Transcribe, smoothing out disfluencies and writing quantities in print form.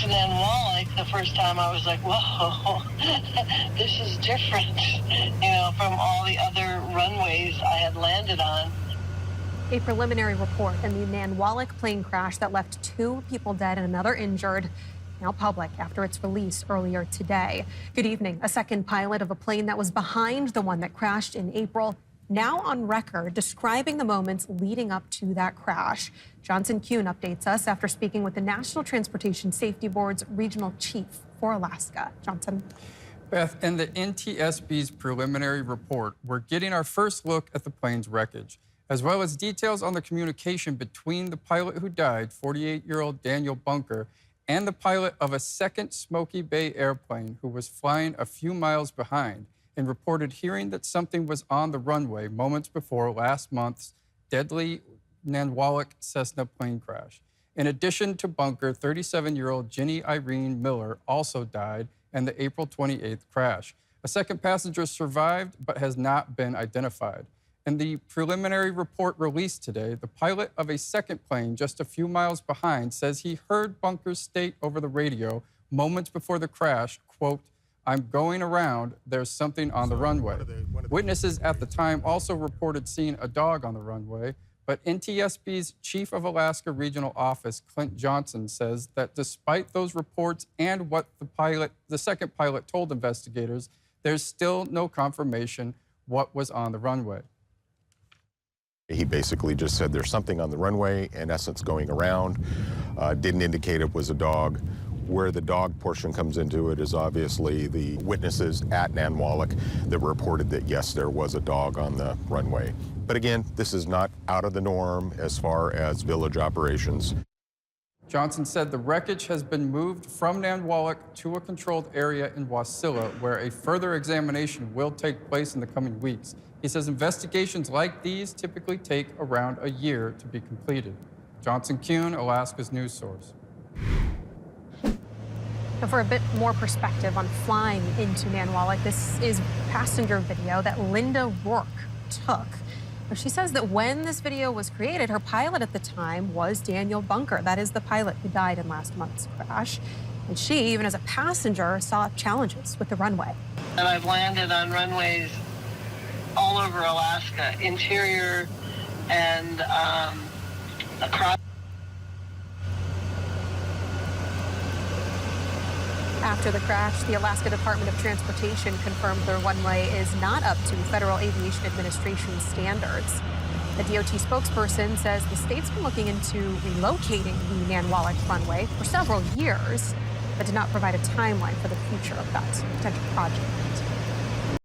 to Nanwalek, the first time I was like, whoa, this is different, from all the other runways I had landed on. A preliminary report in the Nanwalek plane crash that left 2 people dead and another injured, now public after its release earlier today. Good evening. A second pilot of a plane that was behind the one that crashed in April, now on record describing the moments leading up to that crash. Johnson Kuhn updates us after speaking with the National Transportation Safety Board's regional chief for Alaska. Johnson. Beth, in the NTSB's preliminary report, we're getting our first look at the plane's wreckage, as well as details on the communication between the pilot who died, 48-year-old Daniel Bunker, and the pilot of a second Smoky Bay airplane who was flying a few miles behind and reported hearing that something was on the runway moments before last month's deadly Nanwalek Cessna plane crash. In addition to Bunker, 37-year-old Jenny Irene Miller also died in the April 28th crash. A second passenger survived but has not been identified. In the preliminary report released today, the pilot of a second plane just a few miles behind says he heard Bunker state over the radio moments before the crash, quote, "I'm going around, there's something on the runway." Witnesses at the time also reported seeing a dog on the runway, but NTSB's Chief of Alaska Regional Office, Clint Johnson, says that despite those reports and what the second pilot told investigators, there's still no confirmation what was on the runway. He basically just said there's something on the runway, in essence going around, didn't indicate it was a dog. Where the dog portion comes into it is obviously the witnesses at Nanwalek that reported that, yes, there was a dog on the runway. But again, this is not out of the norm as far as village operations. Johnson said the wreckage has been moved from Nanwalek to a controlled area in Wasilla, where a further examination will take place in the coming weeks. He says investigations like these typically take around a year to be completed. Johnson Kuhn, Alaska's news source. Now, for a bit more perspective on flying into Nanwalek, this is passenger video that Linda Rourke took. Now, she says that when this video was created, her pilot at the time was Daniel Bunker. That is the pilot who died in last month's crash. And she, even as a passenger, saw challenges with the runway. And I've landed on runways all over Alaska, interior and across. After the crash, the Alaska Department of Transportation confirmed the runway is not up to Federal Aviation Administration standards. The DOT spokesperson says the state's been looking into relocating the Nanwalek runway for several years, but did not provide a timeline for the future of that potential project.